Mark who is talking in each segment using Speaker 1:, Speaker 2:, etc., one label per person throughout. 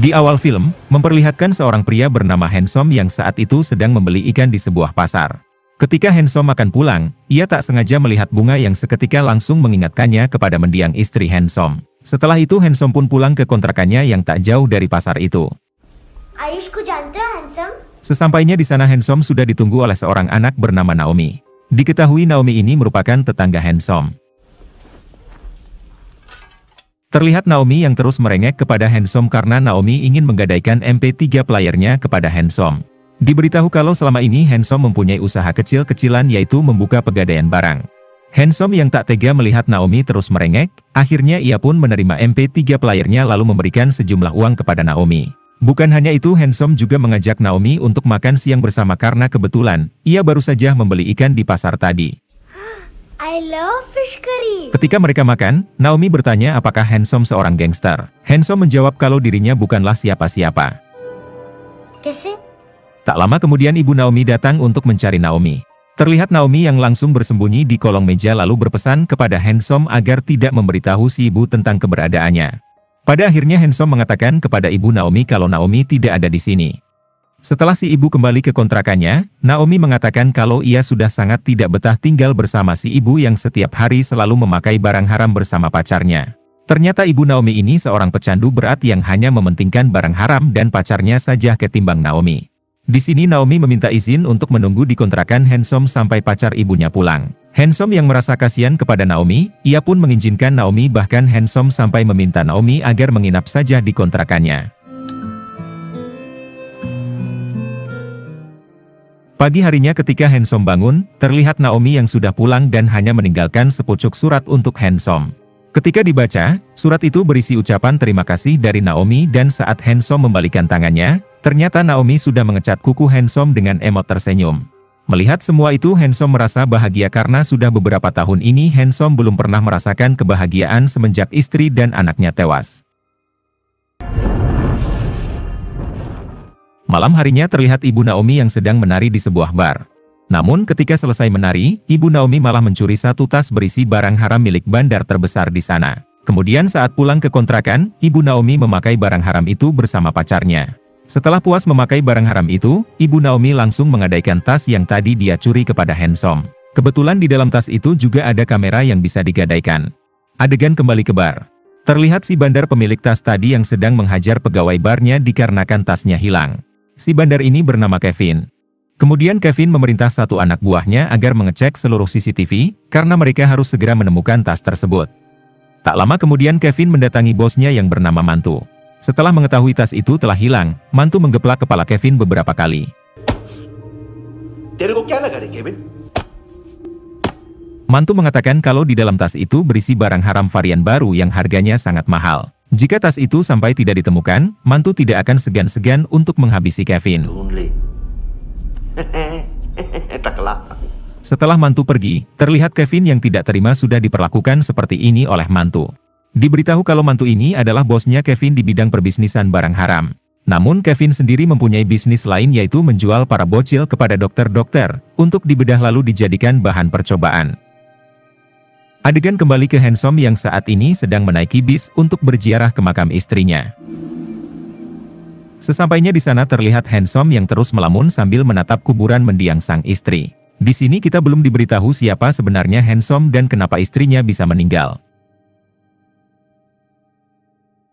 Speaker 1: Di awal film, memperlihatkan seorang pria bernama Handsome yang saat itu sedang membeli ikan di sebuah pasar. Ketika Handsome akan pulang, ia tak sengaja melihat bunga yang seketika langsung mengingatkannya kepada mendiang istri Handsome. Setelah itu Handsome pun pulang ke kontrakannya yang tak jauh dari pasar itu.
Speaker 2: Ayush को जानते हो handsome?
Speaker 1: Sesampainya di sana Handsome sudah ditunggu oleh seorang anak bernama Naomi. Diketahui Naomi ini merupakan tetangga Handsome. Terlihat Naomi yang terus merengek kepada Handsome karena Naomi ingin menggadaikan MP3 playernya kepada Handsome. Diberitahu kalau selama ini Handsome mempunyai usaha kecil-kecilan yaitu membuka pegadaian barang. Handsome yang tak tega melihat Naomi terus merengek, akhirnya ia pun menerima MP3 playernya lalu memberikan sejumlah uang kepada Naomi. Bukan hanya itu, Handsome juga mengajak Naomi untuk makan siang bersama karena kebetulan ia baru saja membeli ikan di pasar tadi.
Speaker 2: I love fish curry.
Speaker 1: Ketika mereka makan, Naomi bertanya apakah Handsome seorang gangster. Handsome menjawab kalau dirinya bukanlah siapa-siapa.
Speaker 2: कैसे?
Speaker 1: Tak lama kemudian ibu Naomi datang untuk mencari Naomi. Terlihat Naomi yang langsung bersembunyi di kolong meja lalu berpesan kepada Handsome agar tidak memberitahu si ibu tentang keberadaannya. Pada akhirnya Handsome mengatakan kepada ibu Naomi kalau Naomi tidak ada di sini. Setelah si ibu kembali ke kontrakannya, Naomi mengatakan kalau ia sudah sangat tidak betah tinggal bersama si ibu yang setiap hari selalu memakai barang haram bersama pacarnya. Ternyata ibu Naomi ini seorang pecandu berat yang hanya mementingkan barang haram dan pacarnya saja ketimbang Naomi. Di sini Naomi meminta izin untuk menunggu di kontrakan Handsome sampai pacar ibunya pulang. Handsome yang merasa kasihan kepada Naomi, ia pun mengizinkan Naomi, bahkan Handsome sampai meminta Naomi agar menginap saja di kontrakannya. Pagi harinya ketika Handsome bangun, terlihat Naomi yang sudah pulang dan hanya meninggalkan sepucuk surat untuk Handsome. Ketika dibaca, surat itu berisi ucapan terima kasih dari Naomi dan saat Handsome membalikan tangannya, ternyata Naomi sudah mengecat kuku Handsome dengan emot tersenyum. Melihat semua itu Handsome merasa bahagia karena sudah beberapa tahun ini Handsome belum pernah merasakan kebahagiaan semenjak istri dan anaknya tewas. Malam harinya terlihat ibu Naomi yang sedang menari di sebuah bar. Namun ketika selesai menari, ibu Naomi malah mencuri satu tas berisi barang haram milik bandar terbesar di sana. Kemudian saat pulang ke kontrakan, ibu Naomi memakai barang haram itu bersama pacarnya. Setelah puas memakai barang haram itu, ibu Naomi langsung menggadaikan tas yang tadi dia curi kepada Handsome. Kebetulan di dalam tas itu juga ada kamera yang bisa digadaikan. Adegan kembali ke bar. Terlihat si bandar pemilik tas tadi yang sedang menghajar pegawai barnya dikarenakan tasnya hilang. Si bandar ini bernama Kevin. Kemudian Kevin memerintah satu anak buahnya agar mengecek seluruh CCTV, karena mereka harus segera menemukan tas tersebut. Tak lama kemudian Kevin mendatangi bosnya yang bernama Mantu. Setelah mengetahui tas itu telah hilang, Mantu menggeplak kepala Kevin beberapa kali. Mantu mengatakan kalau di dalam tas itu berisi barang haram varian baru yang harganya sangat mahal. Jika tas itu sampai tidak ditemukan, Mantu tidak akan segan-segan untuk menghabisi Kevin. Setelah Mantu pergi, terlihat Kevin yang tidak terima sudah diperlakukan seperti ini oleh Mantu. Diberitahu kalau Mantu ini adalah bosnya Kevin di bidang perbisnisan barang haram. Namun Kevin sendiri mempunyai bisnis lain yaitu menjual para bocil kepada dokter-dokter, untuk dibedah lalu dijadikan bahan percobaan. Adegan kembali ke Handsome yang saat ini sedang menaiki bis untuk berziarah ke makam istrinya. Sesampainya di sana terlihat Handsome yang terus melamun sambil menatap kuburan mendiang sang istri. Di sini kita belum diberitahu siapa sebenarnya Handsome dan kenapa istrinya bisa meninggal.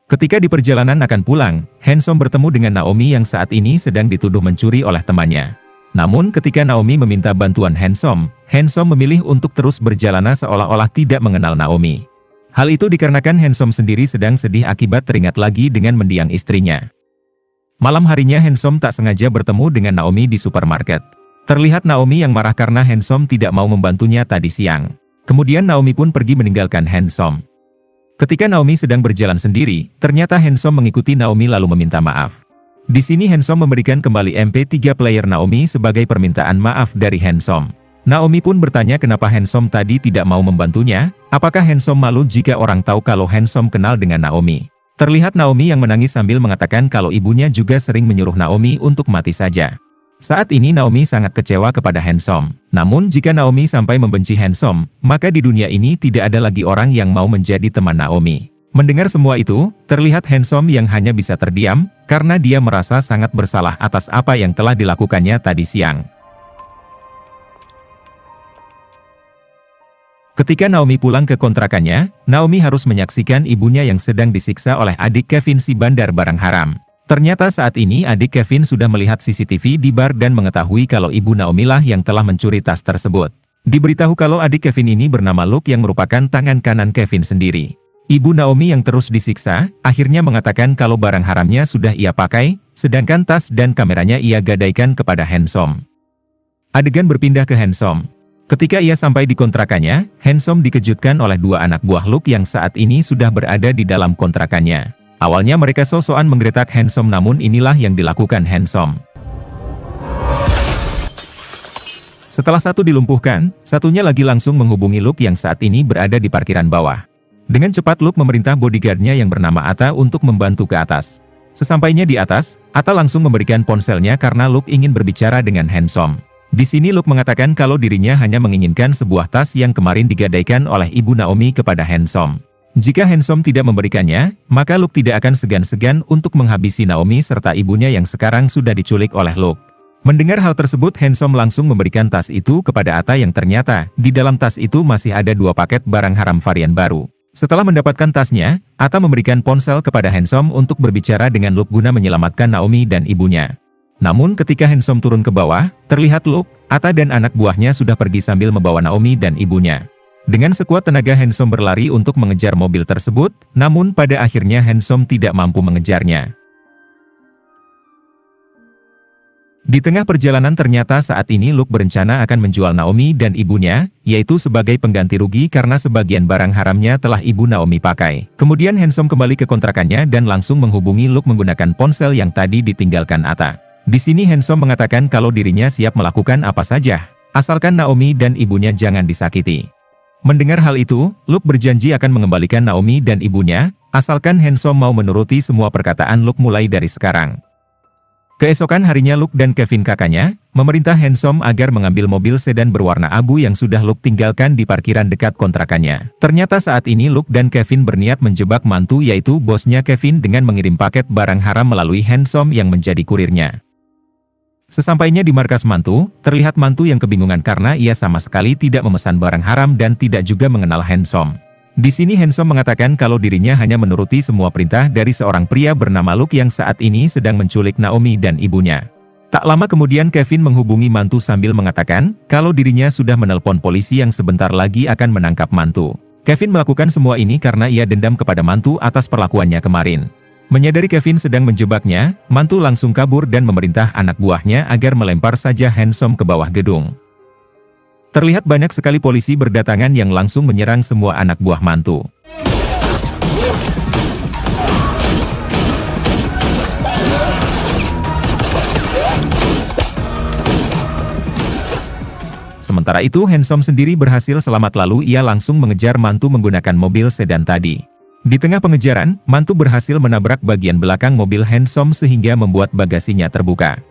Speaker 1: Ketika di perjalanan akan pulang, Handsome bertemu dengan Naomi yang saat ini sedang dituduh mencuri oleh temannya. Namun ketika Naomi meminta bantuan Handsome, Handsome memilih untuk terus berjalana seolah-olah tidak mengenal Naomi. Hal itu dikarenakan Handsome sendiri sedang sedih akibat teringat lagi dengan mendiang istrinya. Malam harinya Handsome tak sengaja bertemu dengan Naomi di supermarket. Terlihat Naomi yang marah karena Handsome tidak mau membantunya tadi siang. Kemudian Naomi pun pergi meninggalkan Handsome. Ketika Naomi sedang berjalan sendiri, ternyata Handsome mengikuti Naomi lalu meminta maaf. Di sini Handsome memberikan kembali MP3 player Naomi sebagai permintaan maaf dari Handsome. Naomi pun bertanya kenapa Handsome tadi tidak mau membantunya, apakah Handsome malu jika orang tahu kalau Handsome kenal dengan Naomi. Terlihat Naomi yang menangis sambil mengatakan kalau ibunya juga sering menyuruh Naomi untuk mati saja. Saat ini Naomi sangat kecewa kepada Handsome. Namun jika Naomi sampai membenci Handsome, maka di dunia ini tidak ada lagi orang yang mau menjadi teman Naomi. Mendengar semua itu, terlihat Handsome yang hanya bisa terdiam, karena dia merasa sangat bersalah atas apa yang telah dilakukannya tadi siang. Ketika Naomi pulang ke kontrakannya, Naomi harus menyaksikan ibunya yang sedang disiksa oleh adik Kevin si bandar barang haram. Ternyata saat ini adik Kevin sudah melihat CCTV di bar dan mengetahui kalau ibu Naomi lah yang telah mencuri tas tersebut. Diberitahu kalau adik Kevin ini bernama Luke yang merupakan tangan kanan Kevin sendiri. Ibu Naomi yang terus disiksa, akhirnya mengatakan kalau barang haramnya sudah ia pakai, sedangkan tas dan kameranya ia gadaikan kepada Handsome. Adegan berpindah ke Handsome. Ketika ia sampai di kontrakannya, Handsome dikejutkan oleh dua anak buah Luke yang saat ini sudah berada di dalam kontrakannya. Awalnya mereka sok-sokan menggeletak Handsome, namun inilah yang dilakukan Handsome. Setelah satu dilumpuhkan, satunya lagi langsung menghubungi Luke yang saat ini berada di parkiran bawah. Dengan cepat Luke memerintah bodyguardnya yang bernama Ata untuk membantu ke atas. Sesampainya di atas, Ata langsung memberikan ponselnya karena Luke ingin berbicara dengan Handsome. Di sini Luke mengatakan kalau dirinya hanya menginginkan sebuah tas yang kemarin digadaikan oleh ibu Naomi kepada Handsome. Jika Handsome tidak memberikannya, maka Luke tidak akan segan-segan untuk menghabisi Naomi serta ibunya yang sekarang sudah diculik oleh Luke. Mendengar hal tersebut, Handsome langsung memberikan tas itu kepada Ata yang ternyata di dalam tas itu masih ada 2 paket barang haram varian baru. Setelah mendapatkan tasnya, Ata memberikan ponsel kepada Handsome untuk berbicara dengan Luke guna menyelamatkan Naomi dan ibunya. Namun ketika Handsome turun ke bawah, terlihat Luke, Ata dan anak buahnya sudah pergi sambil membawa Naomi dan ibunya. Dengan sekuat tenaga Handsome berlari untuk mengejar mobil tersebut, namun pada akhirnya Handsome tidak mampu mengejarnya. Di tengah perjalanan ternyata saat ini Luke berencana akan menjual Naomi dan ibunya, yaitu sebagai pengganti rugi karena sebagian barang haramnya telah ibu Naomi pakai. Kemudian Handsome kembali ke kontrakannya dan langsung menghubungi Luke menggunakan ponsel yang tadi ditinggalkan Ata. Di sini Handsome mengatakan kalau dirinya siap melakukan apa saja, asalkan Naomi dan ibunya jangan disakiti. Mendengar hal itu, Luke berjanji akan mengembalikan Naomi dan ibunya, asalkan Handsome mau menuruti semua perkataan Luke mulai dari sekarang. Keesokan harinya Luke dan Kevin kakaknya, memerintah Handsome agar mengambil mobil sedan berwarna abu yang sudah Luke tinggalkan di parkiran dekat kontrakannya. Ternyata saat ini Luke dan Kevin berniat menjebak mantu yaitu bosnya Kevin dengan mengirim paket barang haram melalui Handsome yang menjadi kurirnya. Sesampainya di markas mantu, terlihat mantu yang kebingungan karena ia sama sekali tidak memesan barang haram dan tidak juga mengenal Handsome. Di sini Handsome mengatakan kalau dirinya hanya menuruti semua perintah dari seorang pria bernama Luke yang saat ini sedang menculik Naomi dan ibunya. Tak lama kemudian Kevin menghubungi mantu sambil mengatakan kalau dirinya sudah menelpon polisi yang sebentar lagi akan menangkap mantu. Kevin melakukan semua ini karena ia dendam kepada mantu atas perlakuannya kemarin. Menyadari Kevin sedang menjebaknya, mantu langsung kabur dan memerintah anak buahnya agar melempar saja Handsome ke bawah gedung. Terlihat banyak sekali polisi berdatangan yang langsung menyerang semua anak buah mantu. Sementara itu Handsome sendiri berhasil selamat lalu ia langsung mengejar mantu menggunakan mobil sedan tadi. Di tengah pengejaran, mantu berhasil menabrak bagian belakang mobil Handsome sehingga membuat bagasinya terbuka.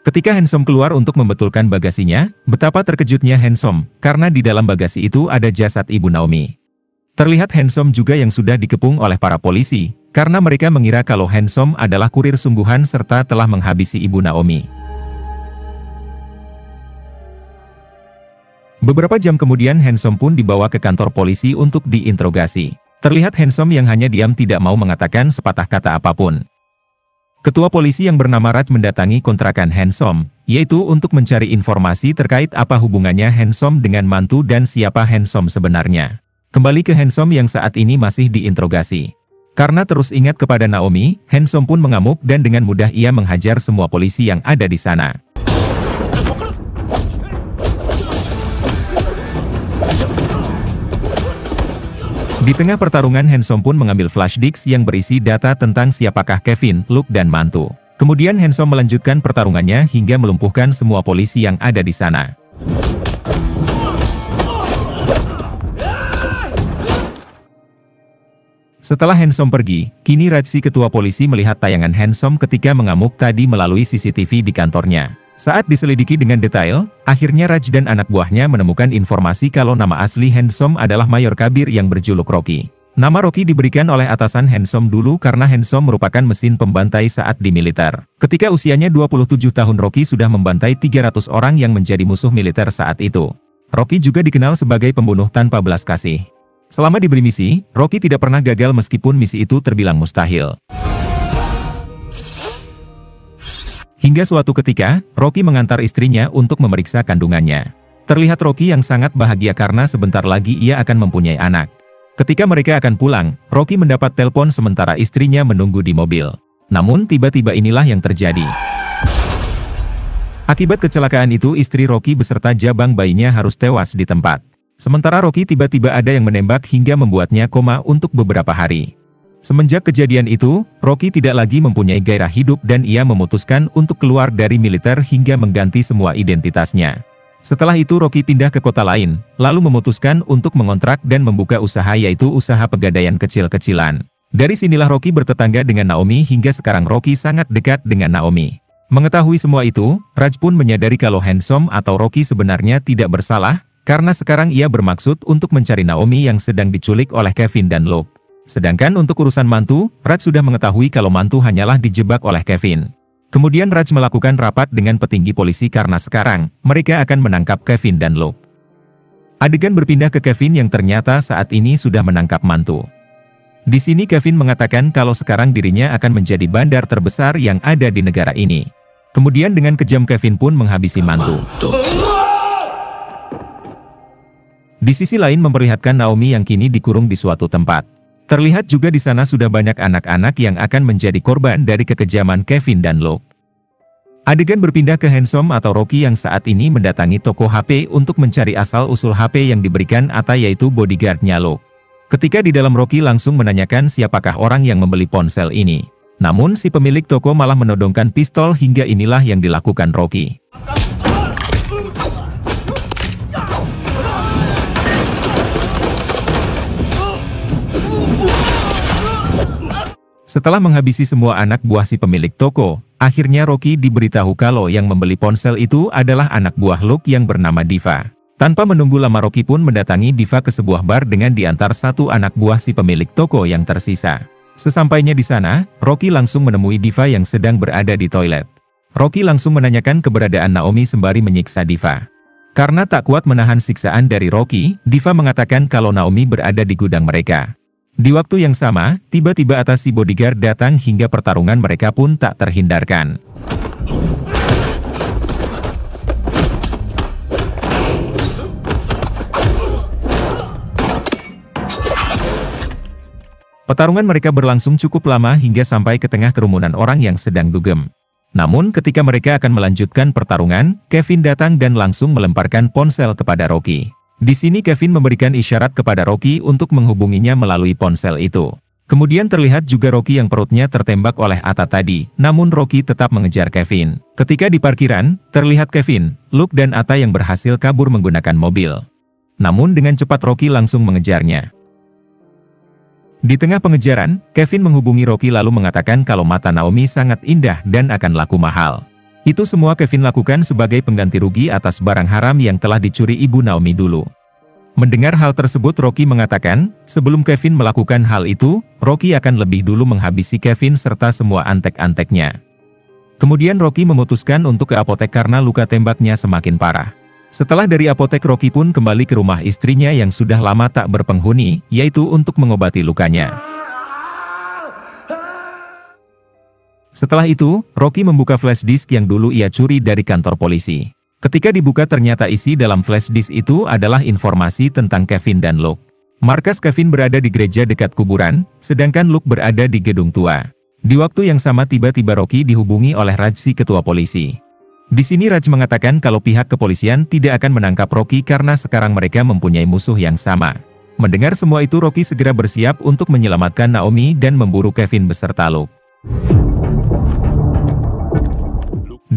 Speaker 1: Ketika Handsome keluar untuk membetulkan bagasinya, betapa terkejutnya Handsome, karena di dalam bagasi itu ada jasad ibu Naomi. Terlihat Handsome juga yang sudah dikepung oleh para polisi, karena mereka mengira kalau Handsome adalah kurir sungguhan serta telah menghabisi ibu Naomi. Beberapa jam kemudian Handsome pun dibawa ke kantor polisi untuk diinterogasi. Terlihat Handsome yang hanya diam tidak mau mengatakan sepatah kata apapun. Ketua polisi yang bernama Raj mendatangi kontrakan Handsome, yaitu untuk mencari informasi terkait apa hubungannya Handsome dengan mantu dan siapa Handsome sebenarnya. Kembali ke Handsome yang saat ini masih diinterogasi. Karena terus ingat kepada Naomi, Handsome pun mengamuk dan dengan mudah ia menghajar semua polisi yang ada di sana. Di tengah pertarungan Handsome pun mengambil flash disk yang berisi data tentang siapakah Kevin, Luke dan mantu. Kemudian Handsome melanjutkan pertarungannya hingga melumpuhkan semua polisi yang ada di sana. Setelah Handsome pergi, kini Raj si ketua polisi melihat tayangan Handsome ketika mengamuk tadi melalui CCTV di kantornya. Saat diselidiki dengan detail, akhirnya Raj dan anak buahnya menemukan informasi kalau nama asli Handsome adalah Mayor Kabir yang berjuluk Rocky. Nama Rocky diberikan oleh atasan Handsome dulu karena Handsome merupakan mesin pembantai saat di militer. Ketika usianya 27 tahun Rocky sudah membantai 300 orang yang menjadi musuh militer saat itu. Rocky juga dikenal sebagai pembunuh tanpa belas kasih. Selama diberi misi, Rocky tidak pernah gagal meskipun misi itu terbilang mustahil. Hingga suatu ketika, Rocky mengantar istrinya untuk memeriksa kandungannya. Terlihat Rocky yang sangat bahagia karena sebentar lagi ia akan mempunyai anak. Ketika mereka akan pulang, Rocky mendapat telepon sementara istrinya menunggu di mobil. Namun tiba-tiba inilah yang terjadi. Akibat kecelakaan itu istri Rocky beserta jabang bayinya harus tewas di tempat. Sementara Rocky tiba-tiba ada yang menembak hingga membuatnya koma untuk beberapa hari. Semenjak kejadian itu, Rocky tidak lagi mempunyai gairah hidup dan ia memutuskan untuk keluar dari militer hingga mengganti semua identitasnya. Setelah itu Rocky pindah ke kota lain, lalu memutuskan untuk mengontrak dan membuka usaha yaitu usaha pegadaian kecil-kecilan. Dari sinilah Rocky bertetangga dengan Naomi hingga sekarang Rocky sangat dekat dengan Naomi. Mengetahui semua itu, Raj pun menyadari kalau Handsome atau Rocky sebenarnya tidak bersalah, karena sekarang ia bermaksud untuk mencari Naomi yang sedang diculik oleh Kevin dan Luke. Sedangkan untuk urusan mantu, Raj sudah mengetahui kalau mantu hanyalah dijebak oleh Kevin. Kemudian Raj melakukan rapat dengan petinggi polisi karena sekarang, mereka akan menangkap Kevin dan Luke. Adegan berpindah ke Kevin yang ternyata saat ini sudah menangkap mantu. Di sini Kevin mengatakan kalau sekarang dirinya akan menjadi bandar terbesar yang ada di negara ini. Kemudian dengan kejam Kevin pun menghabisi mantu. Di sisi lain memperlihatkan Naomi yang kini dikurung di suatu tempat. Terlihat juga di sana sudah banyak anak-anak yang akan menjadi korban dari kekejaman Kevin dan Luke. Adegan berpindah ke Handsome atau Rocky yang saat ini mendatangi toko HP untuk mencari asal-usul HP yang diberikan Atta yaitu bodyguardnya Luke. Ketika di dalam Rocky langsung menanyakan siapakah orang yang membeli ponsel ini. Namun si pemilik toko malah menodongkan pistol hingga inilah yang dilakukan Rocky. Setelah menghabisi semua anak buah si pemilik toko, akhirnya Rocky diberitahu kalau yang membeli ponsel itu adalah anak buah Luke yang bernama Diva. Tanpa menunggu lama Rocky pun mendatangi Diva ke sebuah bar dengan diantar satu anak buah si pemilik toko yang tersisa. Sesampainya di sana, Rocky langsung menemui Diva yang sedang berada di toilet. Rocky langsung menanyakan keberadaan Naomi sembari menyiksa Diva. Karena tak kuat menahan siksaan dari Rocky, Diva mengatakan kalau Naomi berada di gudang mereka. Di waktu yang sama, tiba-tiba atas si bodyguard datang hingga pertarungan mereka pun tak terhindarkan. Pertarungan mereka berlangsung cukup lama hingga sampai ke tengah kerumunan orang yang sedang dugem. Namun ketika mereka akan melanjutkan pertarungan, Kevin datang dan langsung melemparkan ponsel kepada Rocky. Di sini Kevin memberikan isyarat kepada Rocky untuk menghubunginya melalui ponsel itu. Kemudian terlihat juga Rocky yang perutnya tertembak oleh Atta tadi, namun Rocky tetap mengejar Kevin. Ketika di parkiran, terlihat Kevin, Luke dan Atta yang berhasil kabur menggunakan mobil. Namun dengan cepat Rocky langsung mengejarnya. Di tengah pengejaran, Kevin menghubungi Rocky lalu mengatakan kalau mata Naomi sangat indah dan akan laku mahal. Itu semua Kevin lakukan sebagai pengganti rugi atas barang haram yang telah dicuri ibu Naomi dulu. Mendengar hal tersebut Rocky mengatakan, sebelum Kevin melakukan hal itu, Rocky akan lebih dulu menghabisi Kevin serta semua antek-anteknya. Kemudian Rocky memutuskan untuk ke apotek karena luka tembaknya semakin parah. Setelah dari apotek Rocky pun kembali ke rumah istrinya yang sudah lama tak berpenghuni, yaitu untuk mengobati lukanya. Setelah itu, Rocky membuka flash disk yang dulu ia curi dari kantor polisi. Ketika dibuka ternyata isi dalam flash disk itu adalah informasi tentang Kevin dan Luke. Markas Kevin berada di gereja dekat kuburan, sedangkan Luke berada di gedung tua. Di waktu yang sama tiba-tiba Rocky dihubungi oleh Raj si ketua polisi. Di sini Raj mengatakan kalau pihak kepolisian tidak akan menangkap Rocky karena sekarang mereka mempunyai musuh yang sama. Mendengar semua itu Rocky segera bersiap untuk menyelamatkan Naomi dan memburu Kevin beserta Luke.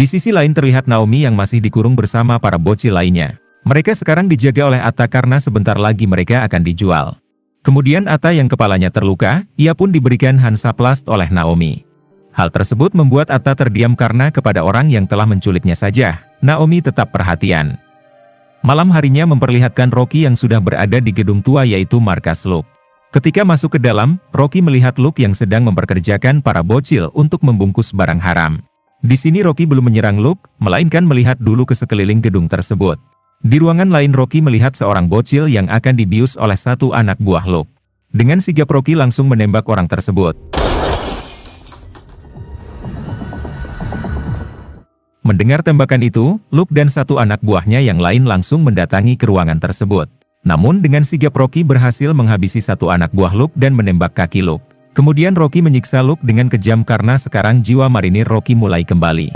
Speaker 1: Di sisi lain terlihat Naomi yang masih dikurung bersama para bocil lainnya. Mereka sekarang dijaga oleh Atta karena sebentar lagi mereka akan dijual. Kemudian Atta yang kepalanya terluka, ia pun diberikan Hansaplast oleh Naomi. Hal tersebut membuat Atta terdiam karena kepada orang yang telah menculiknya saja, Naomi tetap perhatian. Malam harinya memperlihatkan Rocky yang sudah berada di gedung tua yaitu markas Luke. Ketika masuk ke dalam, Rocky melihat Luke yang sedang memperkerjakan para bocil untuk membungkus barang haram. Di sini Rocky belum menyerang Luke, melainkan melihat dulu ke sekeliling gedung tersebut. Di ruangan lain Rocky melihat seorang bocil yang akan dibius oleh satu anak buah Luke. Dengan sigap Rocky langsung menembak orang tersebut. Mendengar tembakan itu, Luke dan satu anak buahnya yang lain langsung mendatangi ke ruangan tersebut. Namun dengan sigap Rocky berhasil menghabisi satu anak buah Luke dan menembak kaki Luke. Kemudian Rocky menyiksa Luke dengan kejam karena sekarang jiwa marinir Rocky mulai kembali.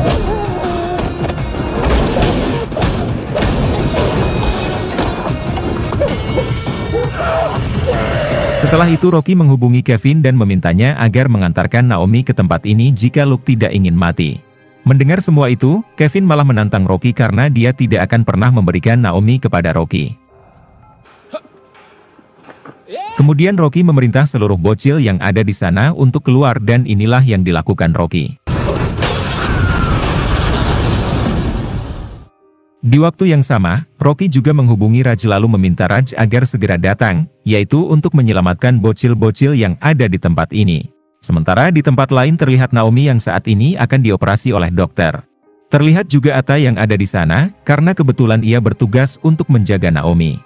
Speaker 1: Setelah itu Rocky menghubungi Kevin dan memintanya agar mengantarkan Naomi ke tempat ini jika Luke tidak ingin mati. Mendengar semua itu, Kevin malah menantang Rocky karena dia tidak akan pernah memberikan Naomi kepada Rocky. Kemudian Rocky memerintah seluruh bocil yang ada di sana untuk keluar dan inilah yang dilakukan Rocky. Di waktu yang sama, Rocky juga menghubungi Raj lalu meminta Raj agar segera datang, yaitu untuk menyelamatkan bocil-bocil yang ada di tempat ini. Sementara di tempat lain terlihat Naomi yang saat ini akan dioperasi oleh dokter. Terlihat juga Atta yang ada di sana, karena kebetulan ia bertugas untuk menjaga Naomi.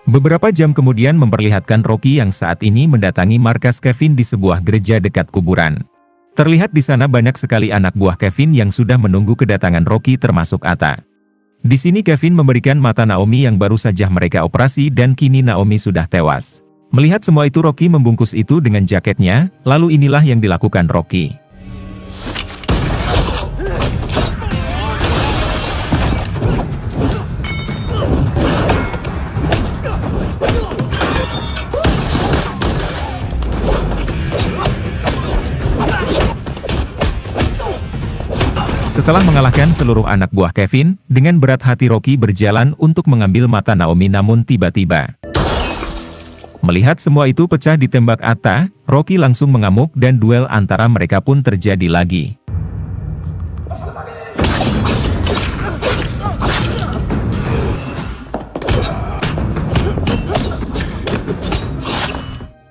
Speaker 1: Beberapa jam kemudian memperlihatkan Rocky yang saat ini mendatangi markas Kevin di sebuah gereja dekat kuburan. Terlihat di sana banyak sekali anak buah Kevin yang sudah menunggu kedatangan Rocky termasuk Atta. Di sini Kevin memberikan mata Naomi yang baru saja mereka operasi dan kini Naomi sudah tewas. Melihat semua itu Rocky membungkus itu dengan jaketnya, lalu inilah yang dilakukan Rocky. Setelah mengalahkan seluruh anak buah Kevin, dengan berat hati Rocky berjalan untuk mengambil mata Naomi namun tiba-tiba. Melihat semua itu pecah ditembak Atta, Rocky langsung mengamuk dan duel antara mereka pun terjadi lagi.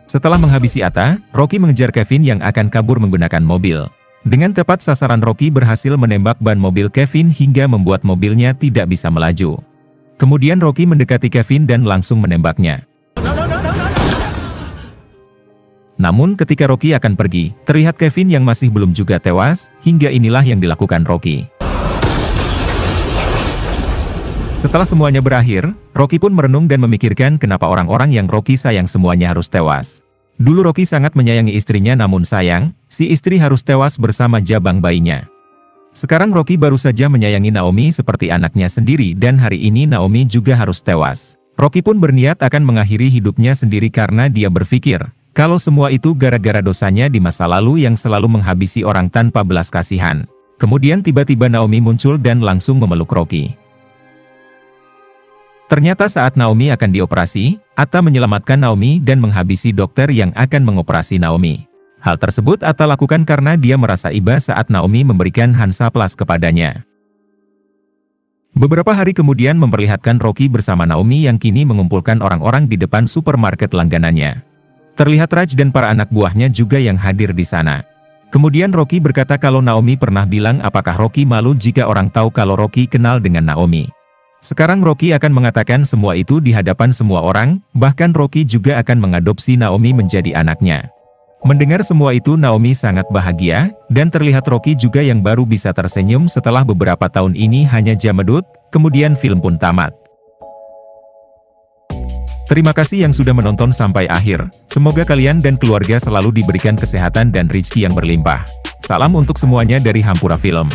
Speaker 1: Setelah menghabisi Atta, Rocky mengejar Kevin yang akan kabur menggunakan mobil. Dengan tepat sasaran Rocky berhasil menembak ban mobil Kevin hingga membuat mobilnya tidak bisa melaju. Kemudian Rocky mendekati Kevin dan langsung menembaknya. Namun ketika Rocky akan pergi, terlihat Kevin yang masih belum juga tewas, hingga inilah yang dilakukan Rocky. Setelah semuanya berakhir, Rocky pun merenung dan memikirkan kenapa orang-orang yang Rocky sayang semuanya harus tewas. Dulu Rocky sangat menyayangi istrinya namun sayang, si istri harus tewas bersama jabang bayinya. Sekarang Rocky baru saja menyayangi Naomi seperti anaknya sendiri dan hari ini Naomi juga harus tewas. Rocky pun berniat akan mengakhiri hidupnya sendiri karena dia berpikir, kalau semua itu gara-gara dosanya di masa lalu yang selalu menghabisi orang tanpa belas kasihan. Kemudian tiba-tiba Naomi muncul dan langsung memeluk Rocky. Ternyata saat Naomi akan dioperasi, Atta menyelamatkan Naomi dan menghabisi dokter yang akan mengoperasi Naomi. Hal tersebut Atta lakukan karena dia merasa iba saat Naomi memberikan Hansaplast kepadanya. Beberapa hari kemudian memperlihatkan Rocky bersama Naomi yang kini mengumpulkan orang-orang di depan supermarket langganannya. Terlihat Raj dan para anak buahnya juga yang hadir di sana. Kemudian Rocky berkata kalau Naomi pernah bilang apakah Rocky malu jika orang tahu kalau Rocky kenal dengan Naomi. Sekarang Rocky akan mengatakan semua itu di hadapan semua orang, bahkan Rocky juga akan mengadopsi Naomi menjadi anaknya. Mendengar semua itu Naomi sangat bahagia, dan terlihat Rocky juga yang baru bisa tersenyum setelah beberapa tahun ini hanya jamedut, kemudian film pun tamat. Terima kasih yang sudah menonton sampai akhir, semoga kalian dan keluarga selalu diberikan kesehatan dan rezeki yang berlimpah. Salam untuk semuanya dari Hampura Film.